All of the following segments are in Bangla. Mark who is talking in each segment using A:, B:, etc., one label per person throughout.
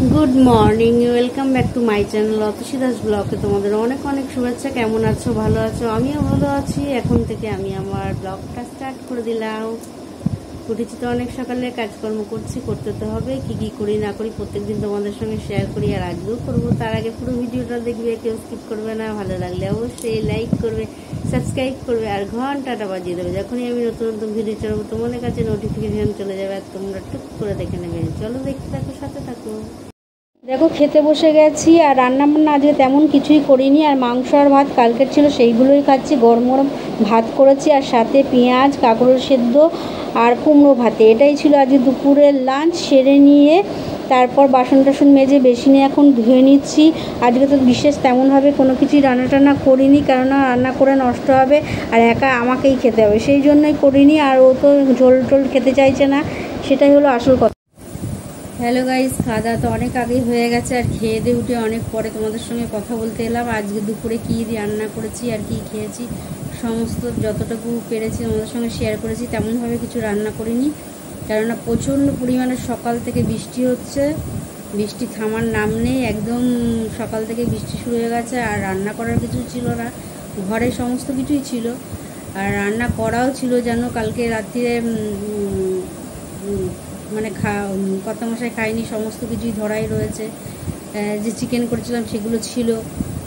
A: Good morning, welcome back to my channel Atasi Das ব্লগে তোমাদের অনেক অনেক শুভেচ্ছা। কেমন আছো? ভালো আছো? আমিও ভালো আছি। এখন থেকে আমি আমার ব্লগটা স্টার্ট করে দিলাম। উঠেছি তো অনেক সকালে, কাজকর্ম করতে তো হবে। কি করি না করি প্রত্যেকদিন তোমাদের সঙ্গে শেয়ার করি, আর আজকেও করবো। তার আগে পুরো ভিডিওটা দেখবে, কেউ স্কিপ করবে না। ভালো লাগলে অবশ্যই লাইক করবে, সাবস্ক্রাইব করবে আর ঘন্টাটা বাজিয়ে দেবে। যখনই আমি নতুন নতুন ভিডিও ছাড়বো তোমাদের কাছে নোটিফিকেশন চলে যাবে আর তোমরা টুক করে দেখে নেবে। চলো দেখতে থাকো, সাথে থাকো। দেখো খেতে বসে গেছি, আর রান্নাবান্না আজকে তেমন কিছুই করিনি। আর মাংস আর ভাত কালকের ছিল, সেইগুলোই খাচ্ছি। গরম গরম ভাত করেছি, আর সাথে পেঁয়াজ, কাঁকরোল সেদ্ধ আর কুমড়ো ভাতে। এটাই ছিল আজকে দুপুরের লাঞ্চ। সেরে নিয়ে তারপর বাসন টাসন মেজে বেসিনে এখন ধুয়ে নিচ্ছি। আজকে তো বিশেষ তেমনভাবে কোনো কিছুই রান্না টান্না করিনি, কেননা রান্না করে নষ্ট হবে আর একা আমাকেই খেতে হবে, সেই জন্যই করিনি। আর ও তো ঝোল টোল খেতে চাইছে না, সেটাই হলো আসল কথা। হ্যালো গাইস, খাওয়া দাওয়া তো অনেক আগেই হয়ে গেছে, আর খেয়ে দিয়ে উঠে অনেক পরে তোমাদের সঙ্গে কথা বলতে এলাম। আজকে দুপুরে কী রান্না করেছি আর কি খেয়েছি সমস্ত যতটুকু পেরেছি তোমাদের সঙ্গে শেয়ার করেছি। তেমনভাবে কিছু রান্না করিনি, কেননা প্রচণ্ড পরিমাণে সকাল থেকে বৃষ্টি হচ্ছে, বৃষ্টি থামার নাম নেই। একদম সকাল থেকে বৃষ্টি শুরু হয়ে গেছে, আর রান্না করার কিছু ছিল না। ঘরে সমস্ত কিছুই ছিল, আর রান্না করাও ছিল যেন কালকে রাত্রিরে মানে কর্তা মশাই খাইনি, সমস্ত কিছুই ধরাই রয়েছে। যে চিকেন করেছিলাম সেগুলো ছিল,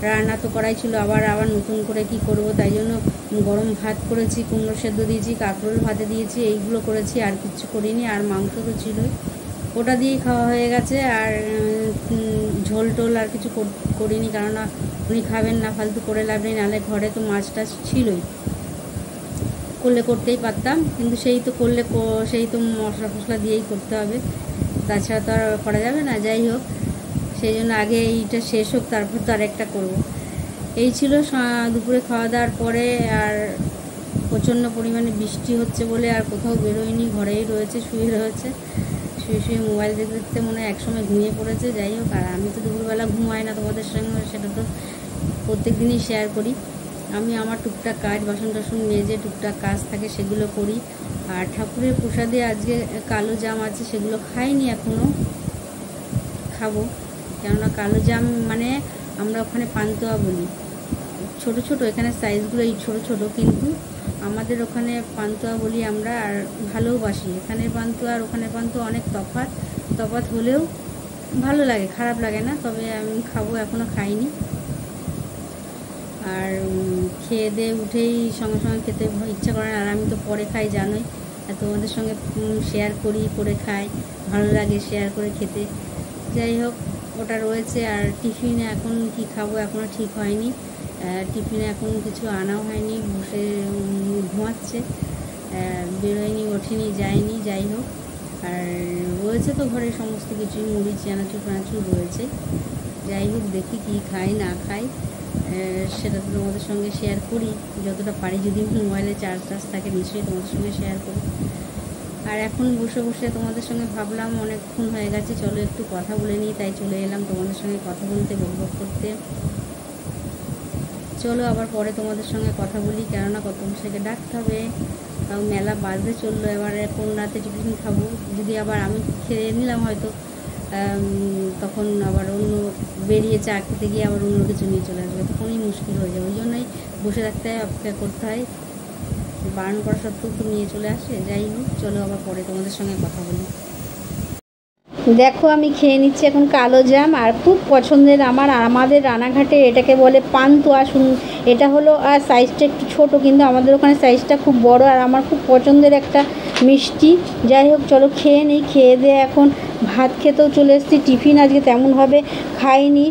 A: রান্না তো করাই ছিল। আবার নতুন করে কি করব, তাই জন্য গরম ভাত করেছি, কুমড়ো সেদ্ধ দিয়েছি, কাঁকরোল ভাতে দিয়েছি, এইগুলো করেছি। আর কিছু করিনি। আর মাংস তো ছিলই, ওটা দিয়েই খাওয়া হয়ে গেছে। আর ঝোল টোল আর কিছু করিনি, কেননা উনি খাবেন না, ফালতু করে লাভ নেই। নাহলে ঘরে তো মাছ টাছ ছিলই, করলে করতেই পারতাম, কিন্তু সেই তো করলে সেই তো মশলা ফসলা দিয়েই করতে হবে, তাছাড়া তো আর করা যাবে না। যাই হোক, সেই জন্য আগে এইটা শেষ হোক, তারপর তো আরেকটা করবো। এই ছিল দুপুরে খাওয়া দাওয়ার পরে। আর প্রচণ্ড পরিমাণে বৃষ্টি হচ্ছে বলে আর কোথাও বেরোয়নি, ঘরেই রয়েছে, শুয়ে রয়েছে। শুয়ে মোবাইল দেখতে দেখতে মনে হয় একসময় ঘুমিয়ে পড়েছে। যাই হোক, আর আমি তো দুপুরবেলা ঘুমাই না তোমাদের সঙ্গে, সেটা তো প্রত্যেক দিনই শেয়ার করি। আমি আমার টুকটাক কাজ, বাসন টাসন মেজে টুকটাক কাজ থাকে সেগুলো করি। আর ঠাকুরের প্রসাদে আজকে কালো জাম আছে, সেগুলো খাইনি এখনও, খাবো। কেননা কালো জাম মানে আমরা ওখানে পান্তুয়া বলি, ছোট ছোট, এখানে সাইজগুলো এই ছোট ছোট, কিন্তু আমাদের ওখানে পান্তুয়া বলি আমরা। আর ভালোবাসি এখানের পান্তুয়া আর ওখানের পান্তুয়া, অনেক তফাৎ হলেও ভালো লাগে, খারাপ লাগে না। তবে আমি খাবো, এখনও খাইনি। আর খেয়ে দিয়ে উঠেই সঙ্গে সঙ্গে খেতে ইচ্ছা করে না, আর আমি তো পরে খাই জানোই, আর তোমাদের সঙ্গে শেয়ার করে খাই, ভালো লাগে শেয়ার করে খেতে। যাই হোক, ওটা রয়েছে। আর টিফিনে এখন কি খাবো এখনও ঠিক হয়নি, টিফিনে এখন কিছু আনাও হয়নি, বসে ঘুমাচ্ছে, বেরোয়নি, ওঠেনি, যায়নি। যাই হোক, আর রয়েছে তো ঘরে সমস্ত কিছুই, মুড়ি চানাচুর ফানাচুর রয়েছে। যাই হোক, দেখি কি খাই না খাই, সেটা তো তোমাদের সঙ্গে শেয়ার করি যতটা পারি। যদি মোবাইলে চার্জ থাকে নিশ্চয়ই তোমাদের সঙ্গে শেয়ার করি। আর এখন বসে বসে তোমাদের সঙ্গে ভাবলাম অনেকক্ষণ হয়ে গেছে, চলো একটু কথা বলে নিই, তাই চলে এলাম তোমাদের সঙ্গে কথা বলতে, বকবক করতে। চলো আবার পরে তোমাদের সঙ্গে কথা বলি, কেননা কত মশাইকে ডাকতে হবে, তাও মেলা বাজতে চললো। এবারে কোন রাতে টিফিন খাবো, যদি আবার আমি খেয়ে নিলাম হয়তো, তখন আবার অন্য বেরিয়ে চা খেতে গিয়ে আবার অন্য কিছু নিয়ে চলে আসবে, তখনই মুশকিল হয়ে যাবে। ওই জন্যই বসে থাকতে হয়, অপেক্ষা করতে হয়, বারণ করা সত্ত্বেও তো নিয়ে চলে আসে। যাই হোক, চলো আবার পরে তোমাদের সঙ্গে কথা বলি। দেখো আমি খেয়ে নিচ্ছি এখন কালো জাম, আর খুব পছন্দের আমার, আমাদের রানাঘাটে এটাকে বলে পান্তুয়া। এটা হলো আর সাইজটা একটু ছোট, কিন্তু আমাদের ওখানে সাইজটা খুব বড়, আর আমার খুব পছন্দের একটা মিষ্টি। যাই হোক, চলো খেয়ে নিই। খেয়ে দিয়ে এখন ভাত খেতেও চলে এসেছি। টিফিন আজকে তেমনভাবে খাইনি,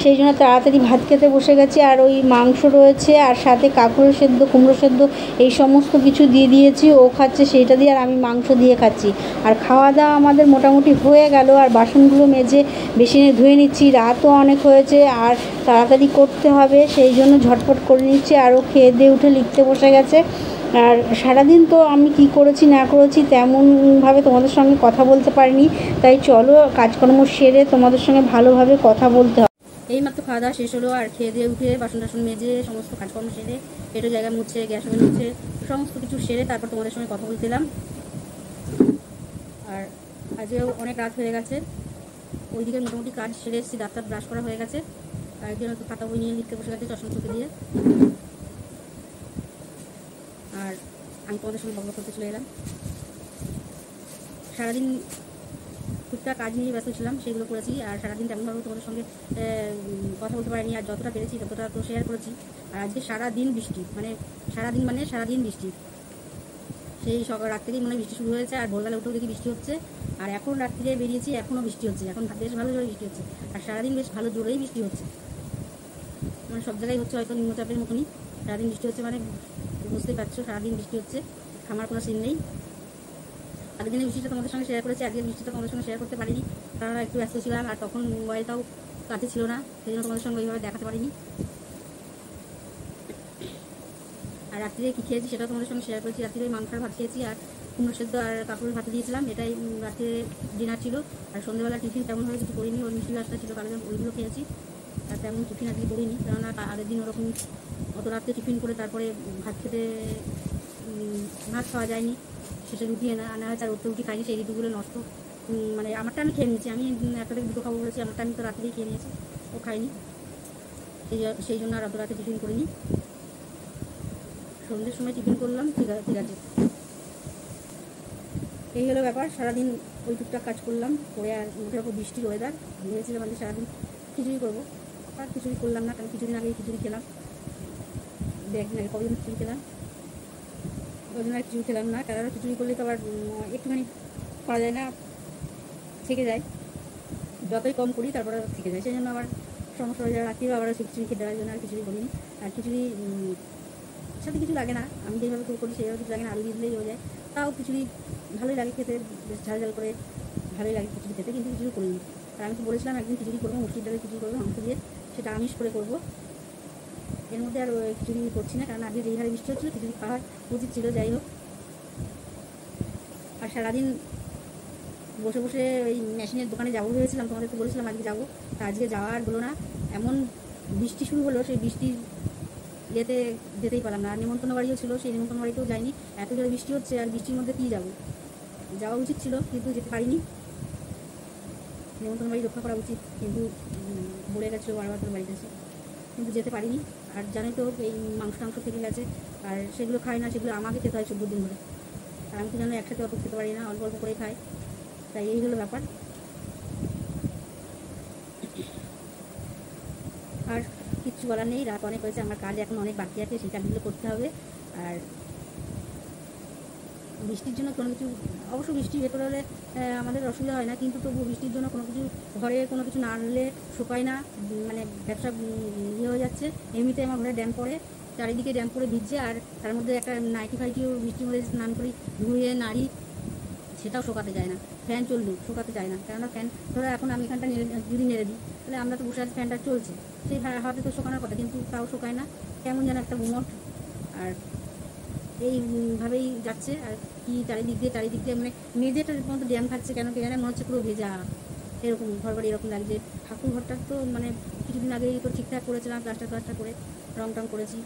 A: সেই জন্য তাড়াতাড়ি ভাত খেতে বসে গেছি। আর ওই মাংস রয়েছে, আর সাথে কাঁকরোল সেদ্ধ, কুমড়ো সেদ্ধ, এই সমস্ত কিছু দিয়ে দিয়েছি। ও খাচ্ছে সেইটা দিয়ে, আর আমি মাংস দিয়ে খাচ্ছি। আর খাওয়া দাওয়া আমাদের মোটামুটি হয়ে গেল, আর বাসনগুলো মেজে বেসিনে ধুয়ে নিচ্ছি। রাতও অনেক হয়েছে, আর তাড়াতাড়ি করতে হবে, সেই জন্য ঝটপট করে নিচ্ছি। আর ও খেয়ে দিয়ে উঠে লিখতে বসে গেছে। আর সারাদিন তো আমি কি করেছি না করেছি তেমনভাবে তোমাদের সঙ্গে কথা বলতে পারিনি, তাই চলো কাজকর্ম সেরে তোমাদের সঙ্গে ভালোভাবে কথা বলতে হবে। এইমাত্র খাওয়া দাওয়া শেষ হলো, আর খেয়ে দিয়ে উঠে বাসন টাসন মেজে সমস্ত কাজকর্ম সেরে, পেটো জায়গা মুছে, গ্যাস ওভেন মুছে, সমস্ত কিছু সেরে তারপর তোমাদের সঙ্গে কথা বলছিলাম। আর আজকেও অনেক রাত হয়ে গেছে,
B: ওইদিকে মোটামুটি কাজ সেরে এসেছি, দাঁত ব্রাশ করা হয়ে গেছে, আর একজন একটু খাতা বই নিয়ে লিখতে বসে গেছে চশমা চোখে দিয়ে। আর আমি তোমাদের সঙ্গে বকবক করতে চলে এলাম। সারাদিন টুকটাক কাজ নিয়ে ব্যস্ত ছিলাম, সেগুলো করেছি। আর সারাদিন তেমনভাবে তোমাদের সঙ্গে কথা বলতে পারিনি, আর যতটা পেরেছি ততটা তো শেয়ার করেছি। আর আজকে সারাদিন বৃষ্টি, মানে সারাদিন বৃষ্টি। সেই সকাল রাত থেকেই মনে বৃষ্টি শুরু হয়েছে, আর ভোরবেলা উঠেও দেখি বৃষ্টি হচ্ছে। আর এখন রাত্রিরে বেরিয়েছি, এখনও বৃষ্টি হচ্ছে, এখন বেশ ভালো জোরে বৃষ্টি হচ্ছে। আর সারাদিন বেশ ভালো জোরেই বৃষ্টি হচ্ছে, মানে সব জায়গায় হচ্ছে হয়তো নিম্নচাপের মতনই। সারাদিন বৃষ্টি হচ্ছে মানে বুঝতেই পারছো, সারাদিন বৃষ্টি হচ্ছে, থামার কোনো সিন নেই। আগের দিনের বৃষ্টিটা তোমাদের সঙ্গে শেয়ার করেছি, আজকের বৃষ্টিটা তোমাদের সঙ্গে শেয়ার করতে পারিনি, কারণ একটু ব্যস্ত ছিলাম, আর তখন মোবাইলটাও কাছে ছিল না, সেই জন্য তোমাদের সঙ্গে ওইভাবে দেখাতে পারিনি। আর রাত্রিরে কী খেয়েছি সেটাও তোমাদের সঙ্গে শেয়ার করেছি। রাত্রিরে মাংসের ভাত খেয়েছি, আর কুমড়ো সেদ্ধ আর কাকুর ভাত দিয়েছিলাম, এটাই রাত্রে ডিনার ছিল। আর সন্ধ্যেবেলা টিফিন তেমনভাবে কিছু করিনি, ওই মিষ্টি গাছটা ছিল কালকে, ওইগুলো খেয়েছি। আর তেমন টিফিন আজকে করিনি, কেননা আগের দিন ওরকম অত রাত্রে টিফিন করে তারপরে ভাত খাওয়া যায়নি, শেষে রুটি আনা হয়েছে, আর রুটি খাইনি, সেই রুটিগুলো নষ্ট। মানে আমারটা আমি খেয়ে নিয়েছি, আমি একটা থেকে দুটো খাবো বলেছি, আমারটা আমি তো রাত্রেই খেয়ে নিয়েছি, ও খাইনি, সেই জন্য আর অত রাতে টিফিন করিনি। সন্ধ্যের সময় টিফিন করলাম, ঠিক আছে। এই হলো ব্যাপার, সারাদিন ওই টুকটাক কাজ করলাম করে। আর মুখের ওপর বৃষ্টির ওয়েদার, ভেবেছিলাম আমাদের সারাদিন খিচুড়ি করবো, আর খিচুড়ি করলাম না, কারণ কিছুদিন আগেই খিচুড়ি খেলাম, একদিন আগে কদিন খিচুড়ি খেলাম, ওই জন্য আর খিচুড়ি খেলাম না। কারণ খিচুড়ি করলে তো আবার একটুখানি করা যায় না, থেকে যায়, যতই কম করি তারপরে থেকে যায়, সেই জন্য আবার সমস্যা হয়ে যায়, রাত্রিও আবার খিচুড়ি খেতে হয়, জন্য আর খিচুড়ি করিনি। আর খিচুড়ি সাথে কিছু লাগে না, আমি যেভাবে করি সেইভাবে কিছু লাগে না, আলু দিলেই হয়ে যায়, তাও খিচুড়ি ভালোই লাগে খেতে, বেশ ঝাল ঝাল করে ভালোই লাগে খিচুড়ি খেতে, কিন্তু খিচুড়ি করিনি। আর আমি তো বলেছিলাম একদিন খিচুড়ি করবো, মুসুর ডালের খিচুড়ি করবো মাংস দিয়ে, সেটা আমিষ করে করবো। এর মধ্যে আর খিচুড়ি করছি না, কারণ আগে যেই হারে বৃষ্টি হচ্ছিলো খিচুড়ি খাওয়ার উচিত ছিল, যাই হোক। আর সারাদিন বসে বসে ওই মেশিনের দোকানে যাবো ভেবেছিলাম, তোমাদের তো বলেছিলাম আজকে যাবো, তা আজকে যাওয়া আর হলো না। এমন বৃষ্টি শুরু হলো, সেই বৃষ্টির যেতেই পারলাম না। আর নিমন্ত্রণ বাড়িও ছিল, সেই নিমন্ত্রণ বাড়িতেও যাইনি, এত জোরে বৃষ্টি হচ্ছে, আর বৃষ্টির মধ্যে কী যাবো, যাওয়া উচিত ছিল কিন্তু যেতে পারিনি। নিমন্ত্রণ বাড়ি রক্ষা করা উচিত, কিন্তু বলে গেছিলো বারবার তোর বাড়িতে এসে, কিন্তু যেতে পারিনি। আর জানোই তো এই মাংস থেকে গেছে, আর সেগুলো খাই না, সেগুলো আমাকে খেতে হয় 14 দিন ধরে, আর আমি তো জানো একসাথে অত খেতে পারি না, অল্প অল্প করে খাই, তাই এই হলো ব্যাপার। আর কিচ্ছু বলার নেই, রাত অনেক হয়েছে, আমার কাজ এখন অনেক বাকি আছে, সেই কাজগুলো করতে হবে। আর বৃষ্টির জন্য কোনো কিছু, অবশ্য বৃষ্টি ভেতরে হলে আমাদের অসুবিধা হয় না, কিন্তু তবু বৃষ্টির জন্য কোনো কিছু ঘরে কোনো কিছু না আনলে শুকায় না, মানে ব্যবসা ইয়ে হয়ে যাচ্ছে। এমনিতে আমার ঘরে ড্যাম পড়ে, চারিদিকে ড্যাম পড়ে ভিজছে, আর তার মধ্যে একটা নাইটি ফাইটিও বৃষ্টির মধ্যে স্নান করি, ধুয়ে নাড়ি, সেটাও শোকাতে যায় না, ফ্যান চললেও শোকাতে যায় না, কেননা ফ্যান ধরো এখন আমি এখানটা যদি নেড়ে দিই, তাহলে আমরা তো বসে আছি, ফ্যানটা চলছে, সেই হাতে তো শোকানোর কথা, কিন্তু তাও শোকায় না, কেমন যেন একটা গুমট। আর এইভাবেই যাচ্ছে, আর কি চারিদিক দিয়ে মানে মেঝেটার মতো ড্যাম খাচ্ছে, কেন কে জানে, মনে হচ্ছে পুরো ভেজা, এরকম ঘর বাড়ি এরকম লাগছে। ঠাকুর ঘরটা তো মানে কিছুদিন আগেই তো ঠিকঠাক করেছিলাম, প্লাস্টার করে রং টং করেছি,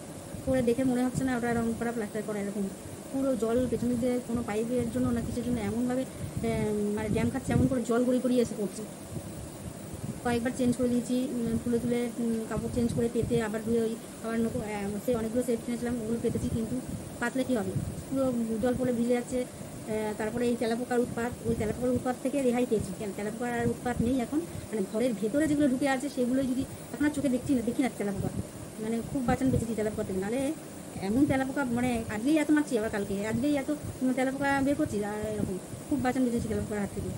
B: করে দেখে মনে হচ্ছে না ওটা রং করা প্লাস্টার করা, এরকম পুরো জল পেছন দিয়ে কোনো পাইপের জন্য না কিছুর জন্য এমনভাবে মানে ড্যাম খাচ্ছে, এমন করে জল গড়িয়ে এসে পড়ছে। কয়েকবার চেঞ্জ করে দিয়েছি, তুলে কাপড় চেঞ্জ করে পেতে আবার ধুয়ে ওই আবার সে অনেকগুলো সেট কিনেছিলাম, ওগুলো পেতেছি, কিন্তু পাতলে কী হবে, পুরো জল পড়ে ভিজে যাচ্ছে। তারপরে এই তেলাপোকার উৎপাত, ওই তেলাপোকার উৎপাত থেকে রেহাই পেয়েছি, কেন তেলাপোকার আর উৎপাত নেই এখন, মানে ঘরের ভেতরে যেগুলো ঢুকে আছে সেগুলোই যদি এখন আর চোখে দেখি না তেলাপোকা, মানে খুব বাঁচান বেঁচেছি তেলাপোকা থেকে, নাহলে এমন তেলাপোকা, মানে আজকেই এত মারছি, আবার কালকে আজকেই এত তেলাপোকা বের করছি, আর এরকম খুব বাঁচান বেঁচেছি তেলাপোকার হাত থেকে।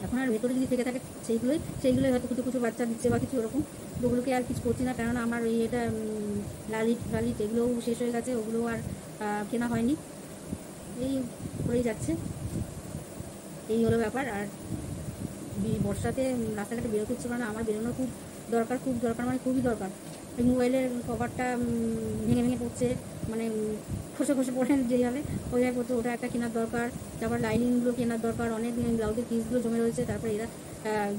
B: এখন আর ভেতরে যদি থেকে থাকে সেইগুলোই হয়তো কিছু বাচ্চা দিচ্ছে বা কিছু ওরকম, ওগুলোকে আর কিছু করছি না, কেননা আমার এটা লালিট এগুলোও শেষ হয়ে গেছে, ওগুলোও আর কেনা হয়নি, এই করেই যাচ্ছে, এই হলো ব্যাপার। আর বর্ষাতে রাস্তাঘাটে বেরোতে হচ্ছে, মানে আমার বেরোনোর খুব দরকার, মানে খুবই দরকার। ওই মোবাইলের কভারটা ভেঙে পড়ছে, মানে খসে পড়ে যেভাবে ওইভাবে পড়ছে, ওটা একটা কেনার দরকার। তারপর লাইনিংগুলো কেনার দরকার, অনেক ব্লাউজের পিসগুলো জমে রয়েছে, তারপরে এরা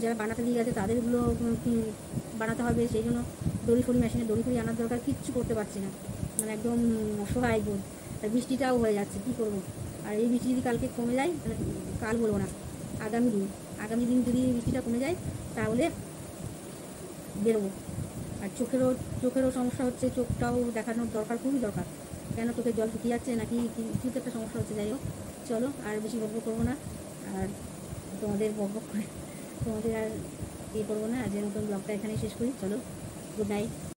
B: যারা বানাতে দিয়ে গেছে তাদেরগুলো বানাতে হবে, সেই জন্য মেশিনে দড়ি ফড়ি আনার দরকার, কিচ্ছু করতে পারছি না, মানে একদম অসহায় বোধ। আর বৃষ্টিটাও হয়ে যাচ্ছে, কী করবো। আর এই বৃষ্টি যদি কালকে কমে যায়, তাহলে কাল বলবো না, আগামী দিন যদি বৃষ্টিটা কমে যায় তাহলে বেরোবো। আর চোখেরও সমস্যা হচ্ছে, চোখটাও দেখানোর দরকার, খুবই দরকার। কেন চোখের জল শুকিয়ে যাচ্ছে নাকি কিছু তো একটা সমস্যা হচ্ছে। যাই হোক, চলো আর বেশি বকবক করবো না, আর তোমাদের বকবক করে তোমাদের আর করবো না। আজকের মতন ব্লগটা এখানেই শেষ করি। চলো, গুড নাইট।